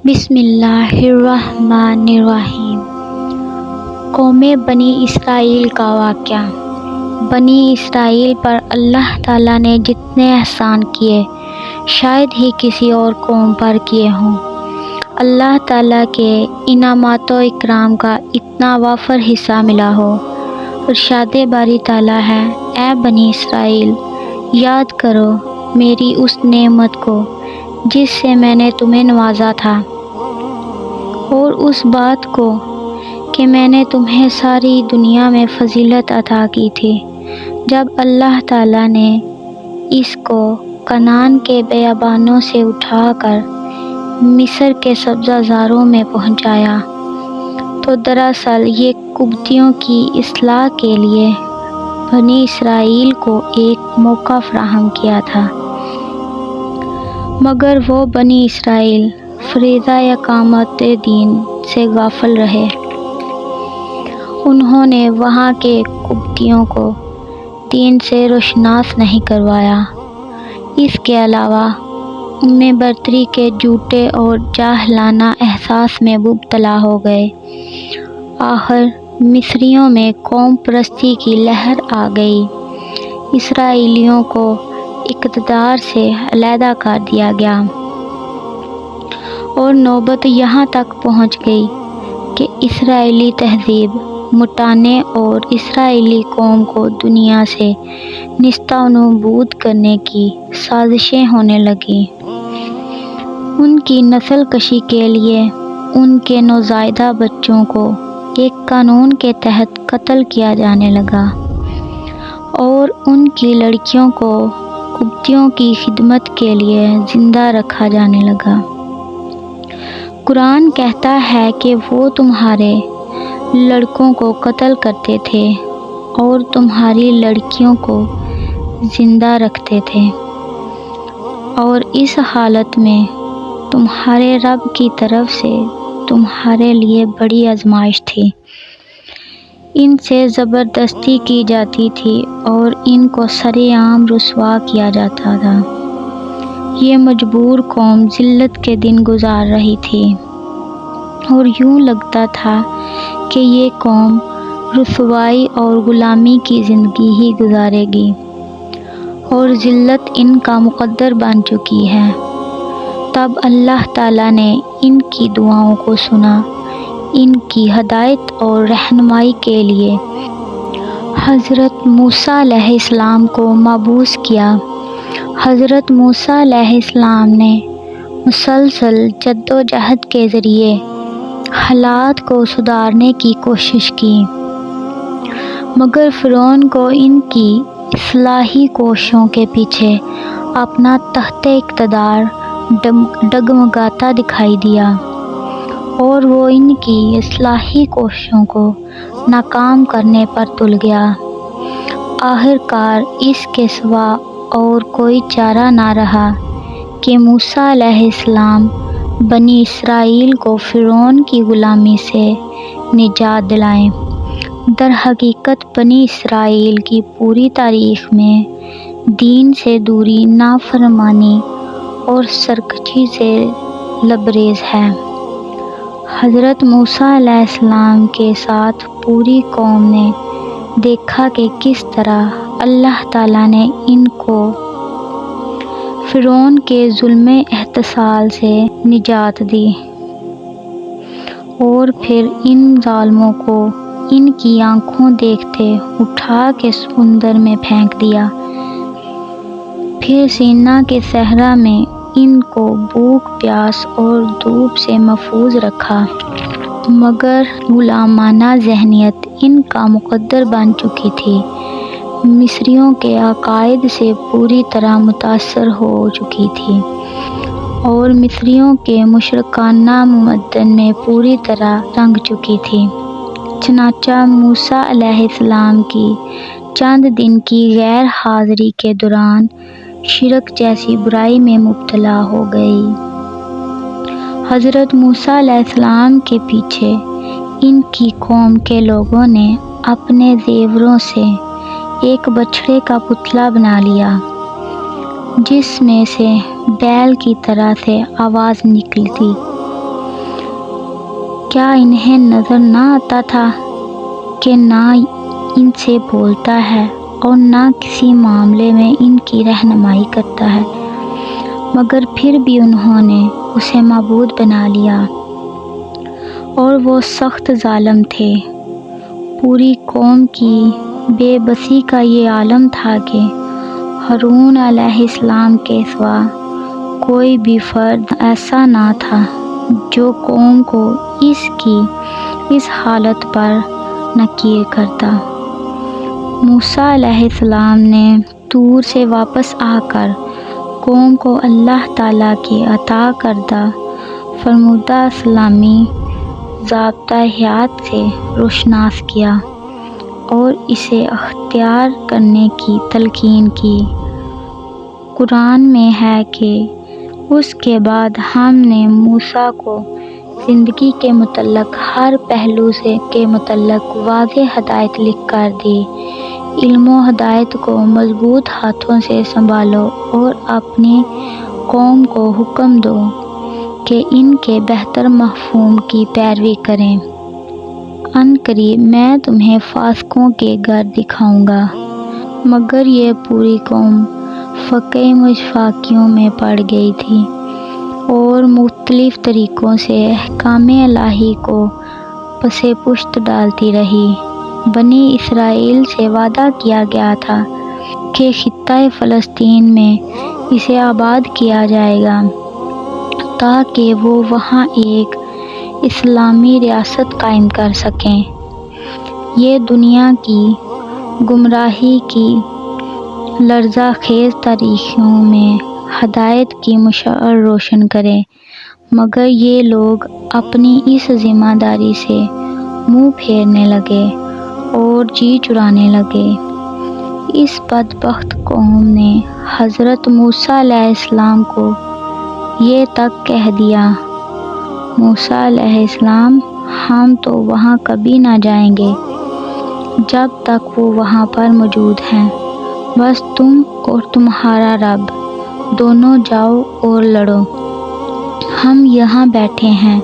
بسم اللہ الرحمن الرحیم۔ قوم بنی اسرائیل کا واقعہ۔ بنی اسرائیل پر اللہ تعالیٰ نے جتنے احسان کیے شاید ہی کسی اور قوم پر کیے ہوں۔ اللہ تعالیٰ کے انعامات و اکرام کا اتنا وافر حصہ ملا ہو۔ ارشاد باری تعالیٰ ہے، اے بنی اسرائیل، یاد کرو میری اس نعمت کو جس سے میں نے تمہیں نوازا تھا، اور اس بات کو کہ میں نے تمہیں ساری دنیا میں فضیلت عطا کی تھی جب اللہ تعالیٰ نے اس کو کنعان کے بیابانوں سے اٹھا کر مصر کے سبزہ زاروں میں پہنچایا تو دراصل یہ قبطیوں کی اصلاح کے لیے بنی اسرائیل کو ایک موقع فراہم کیا تھا، مگر وہ بنی اسرائیل فریضہ اقامت دین سے غافل رہے۔ انہوں نے وہاں کے قبطیوں کو دین سے روشناس نہیں کروایا۔ اس کے علاوہ ان میں برتری کے جھوٹے اور جاہلانہ احساس میں مبتلا ہو گئے۔ آخر مصریوں میں قوم پرستی کی لہر آ گئی۔ اسرائیلیوں کو اقتدار سے علیحدہ کر دیا گیا اور نوبت یہاں تک پہنچ گئی کہ اسرائیلی تہذیب مٹانے اور اسرائیلی قوم کو دنیا سے نیست و نابود کرنے کی سازشیں ہونے لگیں۔ ان کی نسل کشی کے لیے ان کے نوزائیدہ بچوں کو ایک قانون کے تحت قتل کیا جانے لگا اور ان کی لڑکیوں کو قبطیوں کی خدمت کے لیے زندہ رکھا جانے لگا۔ قرآن کہتا ہے کہ وہ تمہارے لڑکوں کو قتل کرتے تھے اور تمہاری لڑکیوں کو زندہ رکھتے تھے، اور اس حالت میں تمہارے رب کی طرف سے تمہارے لیے بڑی آزمائش تھی۔ ان سے زبردستی کی جاتی تھی اور ان کو سرِ عام رسوا کیا جاتا تھا۔ یہ مجبور قوم ذلت کے دن گزار رہی تھی اور یوں لگتا تھا کہ یہ قوم رسوائی اور غلامی کی زندگی ہی گزارے گی، اور ذلت ان کا مقدر بن چکی ہے۔ تب اللہ تعالیٰ نے ان کی دعاؤں کو سنا، ان کی ہدایت اور رہنمائی کے لیے حضرت موسیٰ علیہ السلام کو مبعوث کیا۔ حضرت موسیٰ علیہ السلام نے مسلسل جد و جہد کے ذریعے حالات کو سدھارنے کی کوشش کی، مگر فرعون کو ان کی اصلاحی کوششوں کے پیچھے اپنا تخت اقتدار ڈگمگاتا دکھائی دیا، اور وہ ان کی اصلاحی کوششوں کو ناکام کرنے پر تل گیا۔ آخرکار اس کے سوا اور کوئی چارہ نہ رہا کہ موسیٰ علیہ السلام بنی اسرائیل کو فرعون کی غلامی سے نجات دلائیں۔ در حقیقت بنی اسرائیل کی پوری تاریخ میں دین سے دوری، نافرمانی اور سرکشی سے لبریز ہے۔ حضرت موسیٰ علیہ السلام کے ساتھ پوری قوم نے دیکھا کہ کس طرح اللہ تعالیٰ نے ان کو فرعون کے ظلم احتسال سے نجات دی، اور پھر ان ظالموں کو ان کی آنکھوں دیکھتے اٹھا کے سمندر میں پھینک دیا۔ پھر سینا کے صحرا میں ان کو بھوک، پیاس اور دھوپ سے محفوظ رکھا، مگر غلامانہ ذہنیت ان کا مقدر بن چکی تھی، مصریوں کے عقائد سے پوری طرح متاثر ہو چکی تھی، اور مصریوں کے مشرکانہ ممدن میں پوری طرح رنگ چکی تھی۔ چنانچہ موسیٰ علیہ السلام کی چند دن کی غیر حاضری کے دوران شرک جیسی برائی میں مبتلا ہو گئی۔ حضرت موسیٰ علیہ السلام کے پیچھے ان کی قوم کے لوگوں نے اپنے زیوروں سے ایک بچھڑے کا پتلا بنا لیا، جس میں سے بیل کی طرح سے آواز نکلتی کیا انہیں نظر نہ آتا تھا کہ نہ ان سے بولتا ہے اور نہ کسی معاملے میں ان کی رہنمائی کرتا ہے، مگر پھر بھی انہوں نے اسے معبود بنا لیا، اور وہ سخت ظالم تھے۔ پوری قوم کی بے بسی کا یہ عالم تھا کہ ہارون علیہ السلام کے سوا کوئی بھی فرد ایسا نہ تھا جو قوم کو اس حالت پر نکیر کرتا۔ موسیٰ علیہ السلام نے طور سے واپس آ کر قوم کو اللہ تعالیٰ کی عطا کردہ فرمودہ اسلامی ضابطہ حیات سے روشناس کیا اور اسے اختیار کرنے کی تلقین کی۔ قرآن میں ہے کہ اس کے بعد ہم نے موسیٰ کو زندگی کے متعلق ہر پہلو کے متعلق واضح ہدایت لکھ کر دی۔ علم و ہدایت کو مضبوط ہاتھوں سے سنبھالو اور اپنی قوم کو حکم دو کہ ان کے بہتر مفہوم کی پیروی کریں۔ ان قریب میں تمہیں فاسقوں کے گھر دکھاؤں گا، مگر یہ پوری قوم فقہ مشفاقیوں میں پڑ گئی تھی اور مختلف طریقوں سے احکام الہی کو پس پشت ڈالتی رہی۔ بنی اسرائیل سے وعدہ کیا گیا تھا کہ خطہ فلسطین میں اسے آباد کیا جائے گا تاکہ وہ وہاں ایک اسلامی ریاست قائم کر سکیں۔ یہ دنیا کی گمراہی کی لرزہ خیز تاریخیوں میں ہدایت کی مشعل روشن کرے، مگر یہ لوگ اپنی اس ذمہ داری سے منہ پھیرنے لگے اور جی چرانے لگے۔ اس بدبخت قوم نے حضرت موسیٰ علیہ السلام کو یہ تک کہہ دیا، موسیٰ علیہ السلام، ہم تو وہاں کبھی نہ جائیں گے جب تک وہ وہاں پر موجود ہیں، بس تم اور تمہارا رب دونوں جاؤ اور لڑو، ہم یہاں بیٹھے ہیں۔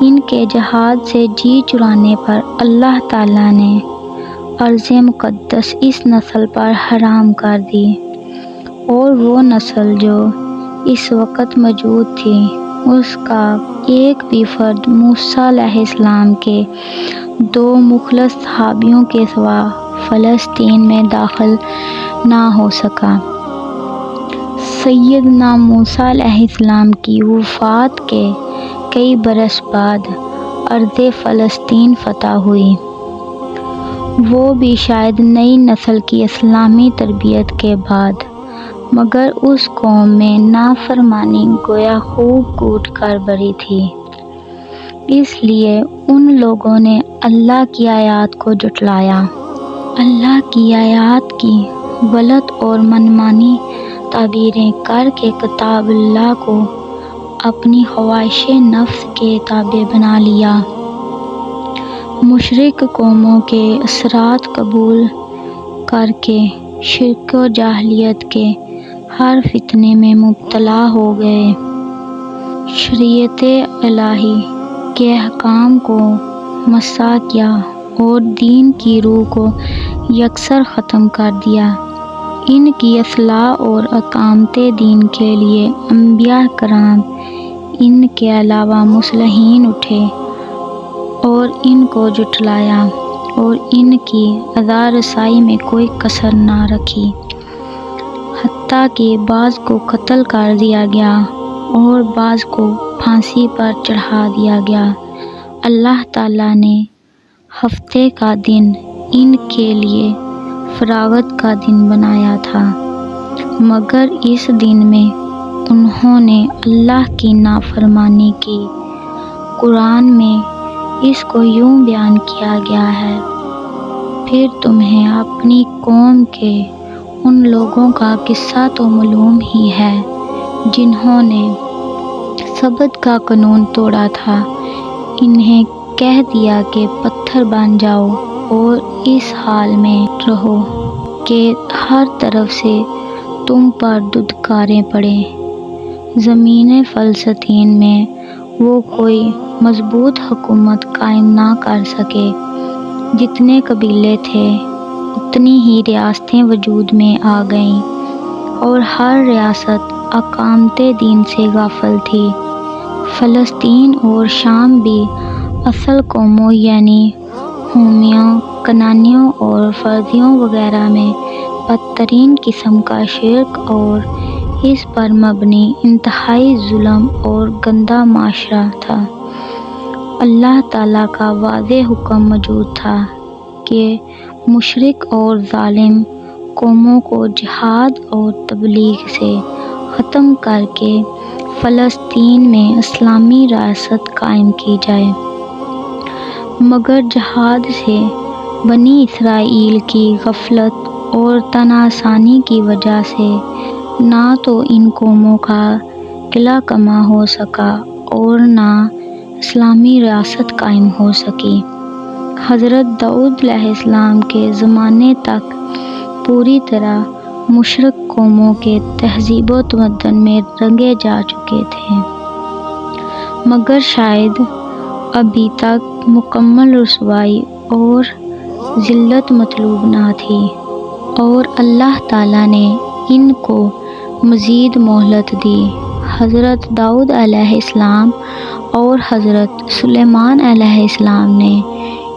ان کے جہاد سے جی چرانے پر اللہ تعالیٰ نے ارض مقدس اس نسل پر حرام کر دی، اور وہ نسل جو اس وقت موجود تھی اس کا ایک بھی فرد موسیٰ علیہ السلام کے 2 مخلص صحابیوں کے سوا فلسطین میں داخل نہ ہو سکا۔ سیدنا موسیٰ علیہ السلام کی وفات کے کئی برس بعد ارض فلسطین فتح ہوئی، وہ بھی شاید نئی نسل کی اسلامی تربیت کے بعد، مگر اس قوم میں نافرمانی گویا خوب کوٹ کر بھری تھی۔ اس لیے ان لوگوں نے اللہ کی آیات کو جھٹلایا، اللہ کی آیات کی غلط اور منمانی تعبیریں کر کے کتاب اللہ کو اپنی خواہش نفس کے تابع بنا لیا۔ مشرک قوموں کے اثرات قبول کر کے شرک و جاہلیت کے ہر فتنے میں مبتلا ہو گئے، شریعت الہی کے احکام کو مسخ کیا اور دین کی روح کو یکسر ختم کر دیا۔ ان کی اصلاح اور اقامت دین کے لیے انبیاء کرام ان کے علاوہ مصلحین اٹھے اور ان کو جھٹلایا اور ان کی اذیت رسائی میں کوئی کسر نہ رکھی، حتیٰ کہ بعض کو قتل کر دیا گیا اور بعض کو پھانسی پر چڑھا دیا گیا۔ اللہ تعالیٰ نے ہفتے کا دن ان کے لیے فراغت کا دن بنایا تھا، مگر اس دن میں انہوں نے اللہ کی نافرمانی کی۔ قرآن میں اس کو یوں بیان کیا گیا ہے، پھر تمہیں اپنی قوم کے ان لوگوں کا قصہ تو معلوم ہی ہے جنہوں نے سبت کا قانون توڑا تھا، انہیں کہہ دیا کہ پتھر بن جاؤ اور اس حال میں رہو کہ ہر طرف سے تم پر دھدکاریں پڑیں۔ زمین فلسطین میں وہ کوئی مضبوط حکومت قائم نہ کر سکے۔ جتنے قبیلے تھے اتنی ہی ریاستیں وجود میں آ گئیں اور ہر ریاست اقامت دین سے غافل تھی۔ فلسطین اور شام بھی اصل قوموں یعنی ہومیوں، کنانیوں اور فرزیوں وغیرہ میں بدترین قسم کا شرک اور اس پر مبنی انتہائی ظلم اور گندا معاشرہ تھا۔ اللہ تعالیٰ کا واضح حکم موجود تھا کہ مشرک اور ظالم قوموں کو جہاد اور تبلیغ سے ختم کر کے فلسطین میں اسلامی ریاست قائم کی جائے۔ مگر جہاد سے بنی اسرائیل کی غفلت اور تناسانی کی وجہ سے نہ تو ان قوموں کا قلہ کما ہو سکا اور نہ اسلامی ریاست قائم ہو سکی۔ حضرت داؤد علیہ السلام کے زمانے تک پوری طرح مشرک قوموں کے تہذیب و تمدن میں رنگے جا چکے تھے، مگر شاید ابھی تک مکمل رسوائی اور ذلت مطلوب نہ تھی، اور اللہ تعالیٰ نے ان کو مزید مہلت دی۔ حضرت داؤد علیہ السلام اور حضرت سلیمان علیہ السلام نے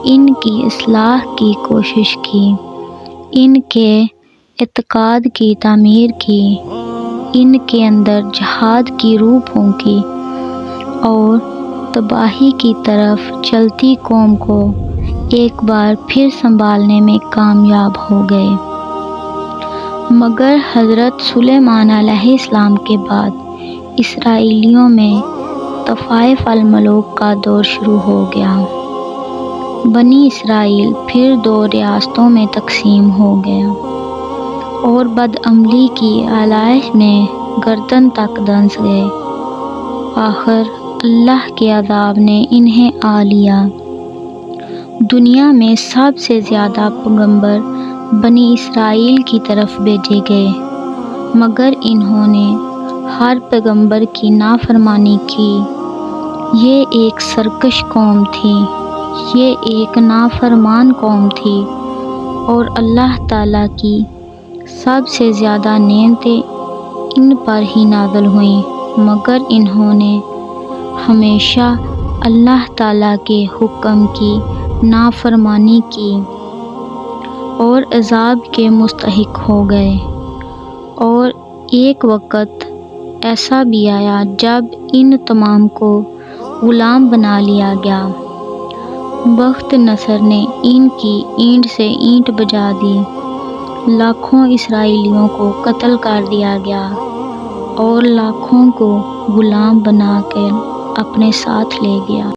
ان کی اصلاح کی کوشش کی، ان کے اعتقاد کی تعمیر کی، ان کے اندر جہاد کی روح پھونکی اور تباہی کی طرف چلتی قوم کو ایک بار پھر سنبھالنے میں کامیاب ہو گئے۔ مگر حضرت سلیمان علیہ السلام کے بعد اسرائیلیوں میں طوائف الملوک کا دور شروع ہو گیا۔ بنی اسرائیل پھر 2 ریاستوں میں تقسیم ہو گیا اور بدعملی کی آلائش میں گردن تک دھنس گئے۔ آخر اللہ کے عذاب نے انہیں آ لیا۔ دنیا میں سب سے زیادہ پیغمبر بنی اسرائیل کی طرف بھیجے گئے، مگر انہوں نے ہر پیغمبر کی نافرمانی کی۔ یہ ایک سرکش قوم تھی، یہ ایک نافرمان قوم تھی، اور اللہ تعالیٰ کی سب سے زیادہ نعمتیں ان پر ہی نازل ہوئیں، مگر انہوں نے ہمیشہ اللہ تعالیٰ کے حکم کی نافرمانی کی اور عذاب کے مستحق ہو گئے۔ اور ایک وقت ایسا بھی آیا جب ان تمام کو غلام بنا لیا گیا۔ بخت نصر نے ان کی اینٹ سے اینٹ بجا دی، لاکھوں اسرائیلیوں کو قتل کر دیا گیا اور لاکھوں کو غلام بنا کر اپنے ساتھ لے گیا۔